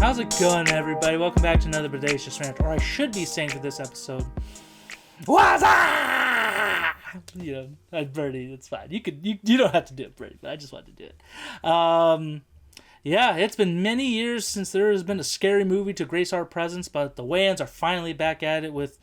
How's it going, everybody? Welcome back to another Bodacious Rant, or I should be saying for this episode, What's up? You know, Birdie, it's fine. You don't have to do it, Birdie, but I just wanted to do it. Yeah, it's been many years since there has been a scary movie to grace our presence, but the Wayans are finally back at it with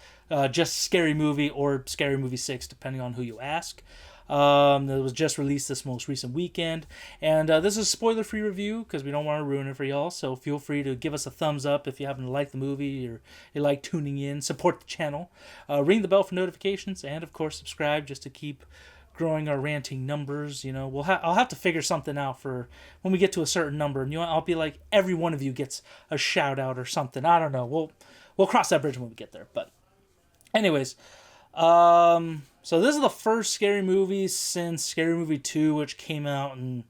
just Scary Movie or Scary Movie 6, depending on who you ask. That was just released this most recent weekend, and this is a spoiler-free review because we don't want to ruin it for y'all, so feel free to give us a thumbs up if you happen to like the movie or you like tuning in, support the channel, ring the bell for notifications, and of course subscribe just to keep growing our ranting numbers. You know, I'll have to figure something out for when we get to a certain number, and I'll be like, every one of you gets a shout out or something. I don't know, we'll cross that bridge when we get there, but anyways, so this is the first Scary Movie since Scary Movie 2, which came out in,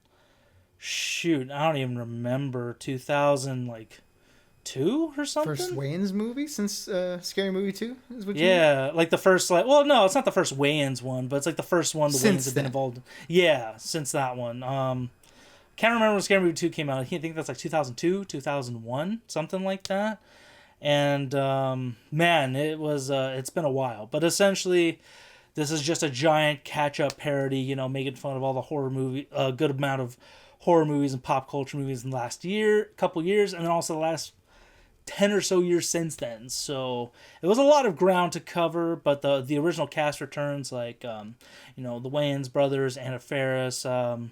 I don't even remember, 2002 or something? First Wayans movie since Scary Movie 2? Is what yeah, like the first, well, no, it's not the first Wayans one, but it's like the first one the Wayans have been involved in. Yeah, since that one. Can't remember when Scary Movie 2 came out. I think that's like 2002, 2001, something like that. And, man, it's been a while. But essentially, this is just a giant catch-up parody, making fun of all the horror movie, a good amount of horror movies and pop culture movies in the last couple years, and then also the last 10 or so years since then. So it was a lot of ground to cover, but the original cast returns, like, the Wayans brothers, Anna Faris, oh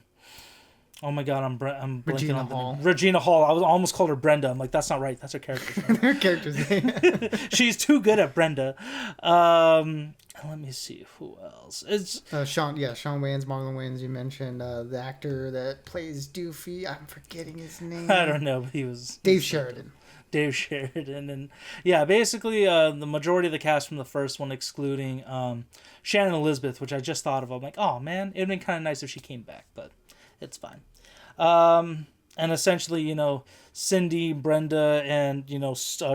my God, I'm Regina Hall. Regina Hall. I was almost called her Brenda. I'm like, that's not right. That's her character's name. Her character's name. She's too good at Brenda. Let me see who else. It's Sean Wayans, Marlon Wayans. You mentioned the actor that plays Doofy. I'm forgetting his name. I don't know, but he was Dave Sheridan. Dave Sheridan, and yeah, basically the majority of the cast from the first one, excluding Shannon Elizabeth, which I just thought of. I'm like, oh man, it'd been kind of nice if she came back, but it's fine. And essentially, Cindy, Brenda, and,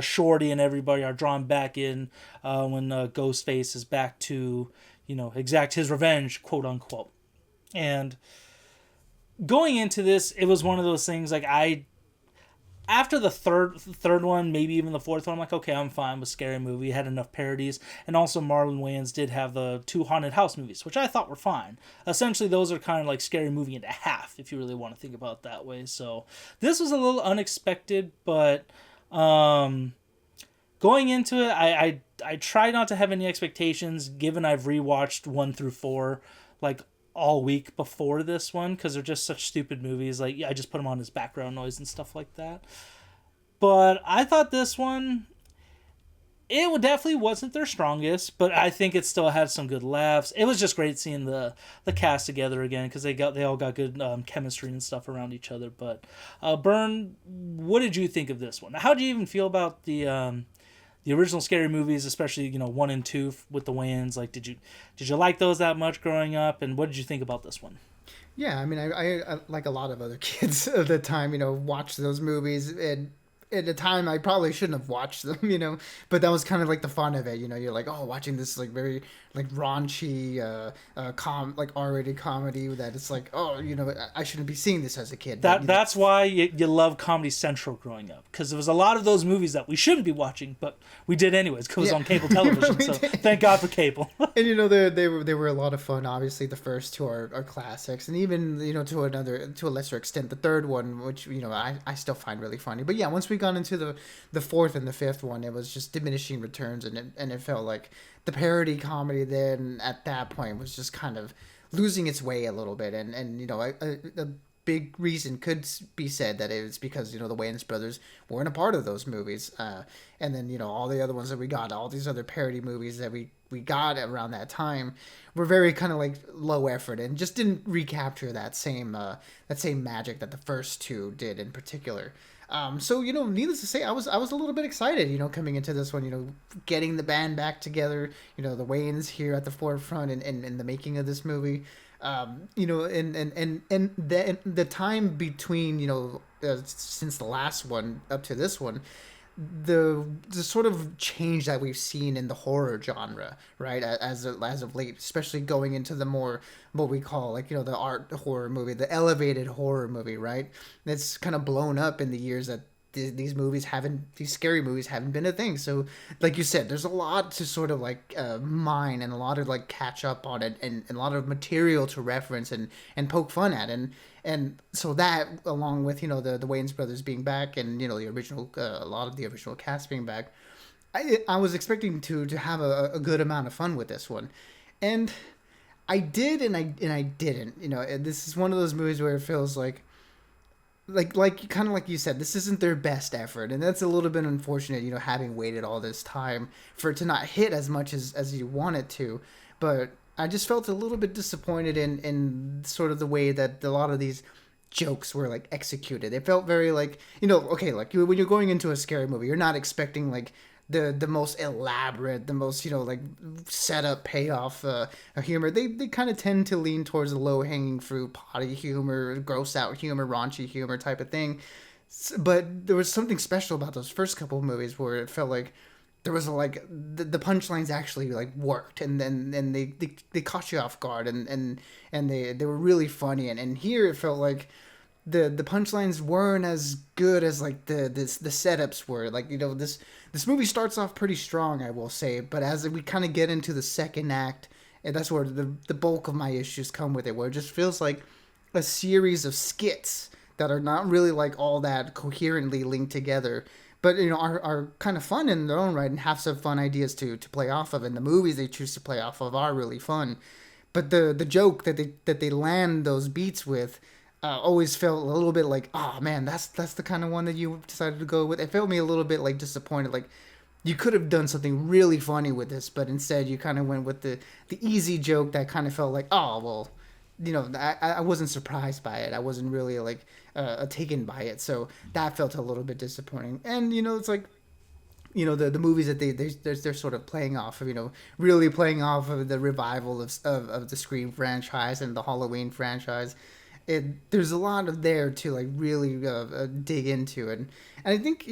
Shorty and everybody are drawn back in when Ghostface is back to, exact his revenge, quote unquote. And going into this, it was one of those things, like, after the third one, maybe even the fourth one, I'm like, okay, I'm fine with Scary Movie. It had enough parodies. And also Marlon Wayans did have the 2 haunted house movies, which I thought were fine. Essentially, those are kind of like Scary Movie into half, if you really want to think about it that way. So this was a little unexpected, but going into it, I try not to have any expectations, given I've rewatched 1 through 4, like, all week before this one, because they're just such stupid movies. Like, I just put them on as background noise and stuff like that. But I thought this one, it definitely wasn't their strongest, but I think it still had some good laughs. It was just great seeing the cast together again, because they all got good chemistry and stuff around each other. But Bern, what did you think of this one? How did you even feel about the original Scary Movies, especially 1 and 2 with the Wayans? Like, did you like those that much growing up, and what did you think about this one? Yeah, I mean, I like a lot of other kids at the time, watched those movies, and at the time I probably shouldn't have watched them, but that was kind of like the fun of it. You're like, oh, watching this like very like raunchy like R-rated comedy that it's like, oh, I shouldn't be seeing this as a kid. That's why you love Comedy Central growing up, because there was a lot of those movies that we shouldn't be watching, but we did anyways because it was on cable television. So thank God for cable. And they were a lot of fun. Obviously, the first 2 are classics, and even to a lesser extent the third one, which I still find really funny. But yeah, once we got into the fourth and the fifth one, it was just diminishing returns, and it felt like the parody comedy then at that point was just kind of losing its way a little bit, and a big reason could be said that it was because the Wayans brothers weren't a part of those movies, and then all the other ones that we got, all these other parody movies that we got around that time were very kind of like low effort and just didn't recapture that same magic that the first 2 did in particular. So, needless to say, I was a little bit excited, coming into this one, getting the band back together, the Wayans here at the forefront in the making of this movie. And the time between, since the last one up to this one, the sort of change that we've seen in the horror genre, right, as of late, especially going into the more what we call the art horror movie, the elevated horror movie, right? It's kind of blown up in the years that these scary movies haven't been a thing. So like you said, there's a lot to sort of like mine, and a lot of like catch up on it, and a lot of material to reference and poke fun at. And so that, along with, the Wayans brothers being back, and the original, a lot of the original cast being back, I was expecting to have a good amount of fun with this one. And I did, and I didn't. This is one of those movies where it feels like kind of like you said, this isn't their best effort, and that's a little bit unfortunate. Having waited all this time for it to not hit as much as you want it to. But I just felt a little bit disappointed in sort of the way that a lot of these jokes were like executed. It felt very like, okay, like when you're going into a scary movie, you're not expecting like the most elaborate, the most like setup payoff humor. They kind of tend to lean towards the low hanging fruit, potty humor, gross out humor, raunchy humor type of thing. But there was something special about those first couple of movies where it felt like there was like the punchlines actually like worked, and then they caught you off guard, and they were really funny. And here it felt like the punchlines weren't as good as like the setups were. Like, this movie starts off pretty strong, I will say, but as we kind of get into the second act, and that's where the bulk of my issues come with it, where it just feels like a series of skits that are not really like all that coherently linked together, but are kind of fun in their own right and have some fun ideas to play off of, and the movies they choose to play off of are really fun. But the joke that they land those beats with always felt a little bit like, oh man, that's the kind of one that you decided to go with. It felt me a little bit like disappointed. Like, you could have done something really funny with this, but instead you kind of went with the easy joke that kind of felt like, oh well, I wasn't surprised by it. I wasn't really like taken by it. So that felt a little bit disappointing. And it's like, the movies that they're sort of playing off of, really playing off of the revival of the Scream franchise and the Halloween franchise. There's a lot of there to like really dig into, and I think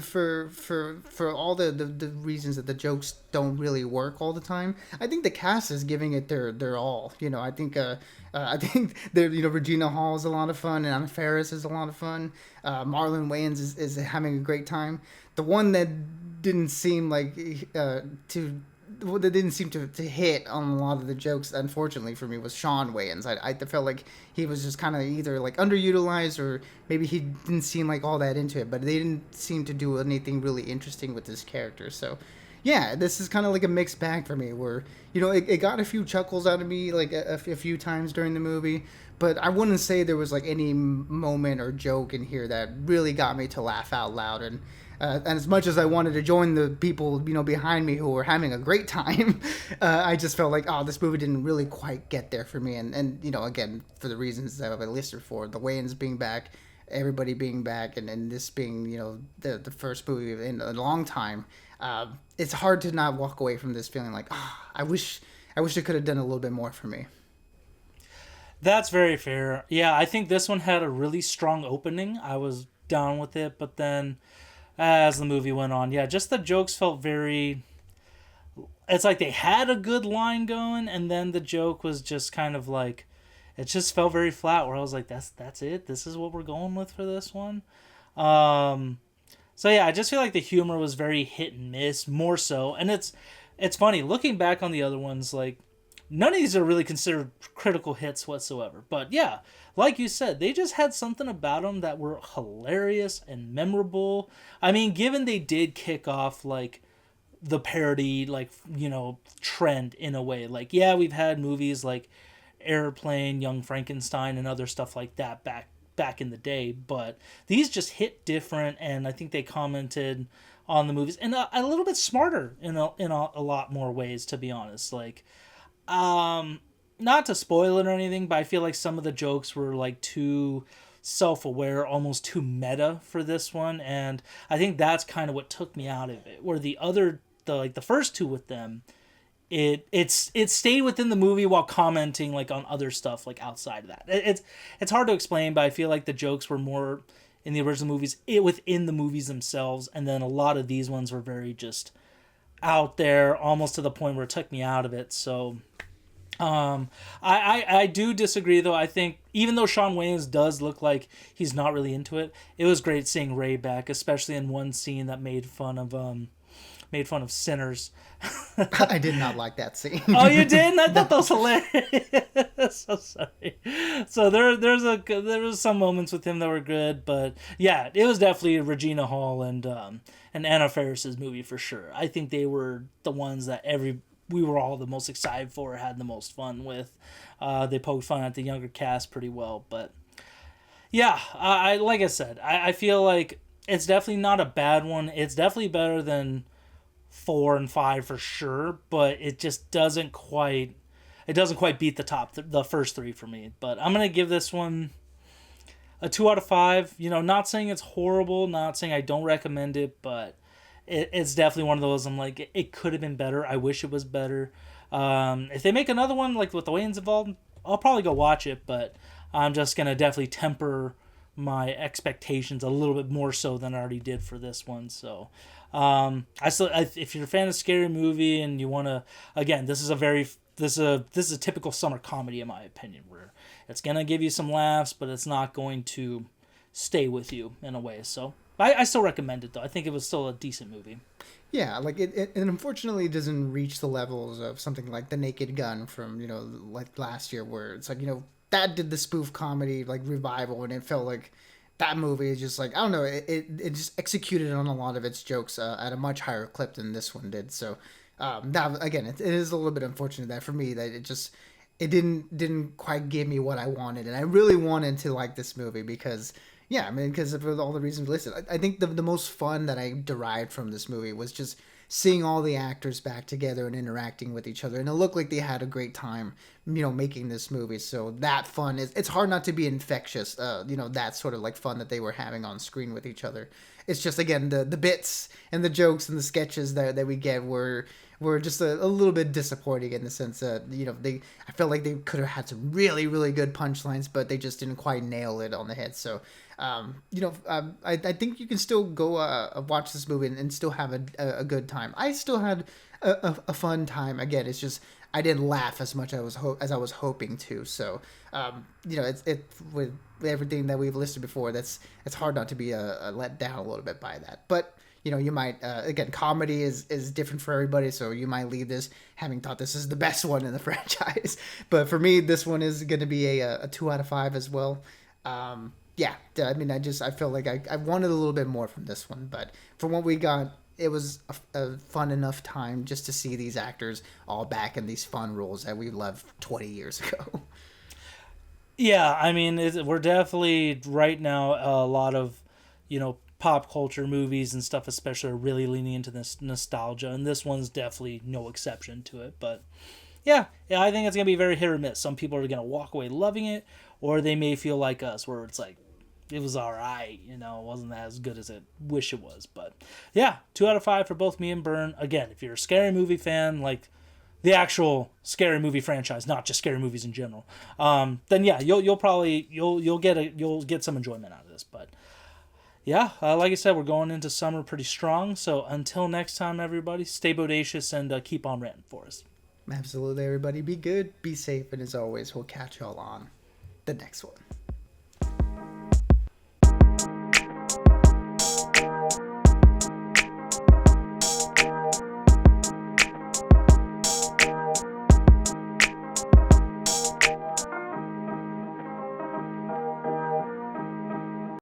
for all the reasons that the jokes don't really work all the time, I think the cast is giving it their all. I think Regina Hall is a lot of fun, and Anna Faris is a lot of fun. Marlon Wayans is having a great time. The one that didn't seem like that didn't seem to hit on a lot of the jokes, unfortunately for me, was Sean Wayans. I felt like he was just kind of either like underutilized, or maybe he didn't seem like all that into it, but they didn't seem to do anything really interesting with his character. So yeah, this is kind of like a mixed bag for me, where it got a few chuckles out of me like a few times during the movie, but I wouldn't say there was like any moment or joke in here that really got me to laugh out loud. And as much as I wanted to join the people, behind me who were having a great time, I just felt like, oh, this movie didn't really quite get there for me. And again, for the reasons that I've listed for, the Wayans being back, everybody being back, and this being, the first movie in a long time, it's hard to not walk away from this feeling like, I wish it could have done a little bit more for me. That's very fair. Yeah, I think this one had a really strong opening. I was down with it, but then as the movie went on, yeah, just the jokes felt very... It's like they had a good line going, and then the joke was just kind of like... It just felt very flat, where I was like, that's it? This is what we're going with for this one? So yeah, I just feel like the humor was very hit and miss, more so. And it's funny, looking back on the other ones, like, none of these are really considered critical hits whatsoever. But yeah, like you said, they just had something about them that were hilarious and memorable. I mean, given they did kick off, like, the parody, like, trend in a way. Like, yeah, we've had movies like Airplane, Young Frankenstein, and other stuff like that back in the day. But these just hit different, and I think they commented on the movies. And a little bit smarter in a lot more ways, to be honest. Like, not to spoil it or anything, but I feel like some of the jokes were like too self-aware, almost too meta for this one, and I think that's kind of what took me out of it. Where the first two with them, it stayed within the movie while commenting like on other stuff like outside of that. It's hard to explain, but I feel like the jokes were more in the original movies, within the movies themselves, and then a lot of these ones were very just out there, almost to the point where it took me out of it. So I do disagree though. I think even though Sean Wayans does look like he's not really into it, it was great seeing Ray back, especially in one scene that made fun of sinners. I did not like that scene. Oh, you didn't? I thought that was hilarious. So sorry. So there was some moments with him that were good, but yeah, it was definitely Regina Hall and Anna Faris's movie for sure. I think they were the ones that we were all the most excited for, had the most fun with. They poked fun at the younger cast pretty well, but yeah, I like I said, I feel like it's definitely not a bad one. It's definitely better than 4 and 5 for sure, but it just doesn't quite beat the first three for me. But I'm gonna give this one a 2 out of 5. Not saying it's horrible, not saying I don't recommend it, but it's definitely one of those I'm like, it could have been better. I wish it was better. If they make another one like with the Wayans involved, I'll probably go watch it, but I'm just gonna definitely temper my expectations a little bit more so than I already did for this one. So if you're a fan of scary movie and you want to, again, this is a typical summer comedy in my opinion, where it's gonna give you some laughs, but it's not going to stay with you in a way. So I still recommend it though. I think it was still a decent movie. Yeah, like it unfortunately doesn't reach the levels of something like The Naked Gun from, like last year, where it's like, that did the spoof comedy like revival, and it felt like that movie is just like, I don't know, it just executed on a lot of its jokes at a much higher clip than this one did. So that again, it is a little bit unfortunate that for me that it didn't quite give me what I wanted, and I really wanted to like this movie because. Yeah, I mean, because of all the reasons listed. I think the most fun that I derived from this movie was just seeing all the actors back together and interacting with each other. And it looked like they had a great time, making this movie. So that fun, it's hard not to be infectious, that sort of like fun that they were having on screen with each other. It's just, again, the bits and the jokes and the sketches that we get were just a little bit disappointing in the sense that, I felt like they could have had some really, really good punchlines, but they just didn't quite nail it on the head. So, I think you can still go watch this movie and still have a good time. I still had a fun time. Again, it's just I didn't laugh as much as I was hoping to. So, it's with everything that we've listed before, it's hard not to be let down a little bit by that. But you might again, comedy is different for everybody, so you might leave this having thought this is the best one in the franchise. But for me, this one is going to be a 2 out of 5 as well. Yeah, I mean, I feel like I wanted a little bit more from this one, but from what we got, it was a fun enough time just to see these actors all back in these fun roles that we loved 20 years ago. Yeah, I mean, we're definitely right now a lot of, pop culture movies and stuff, especially, are really leaning into this nostalgia, and this one's definitely no exception to it. But yeah, I think it's gonna be very hit or miss. Some people are gonna walk away loving it, or they may feel like us, where it's like, it was all right, it wasn't as good as I wish it was. But yeah, 2 out of 5 for both me and Byrne. Again, if you're a scary movie fan, like the actual scary movie franchise, not just scary movies in general, then yeah, you'll get some enjoyment out of this. But yeah, like I said, we're going into summer pretty strong. So until next time, everybody, stay bodacious and keep on ranting for us. Absolutely, everybody. Be good, be safe, and as always, we'll catch y'all on the next one.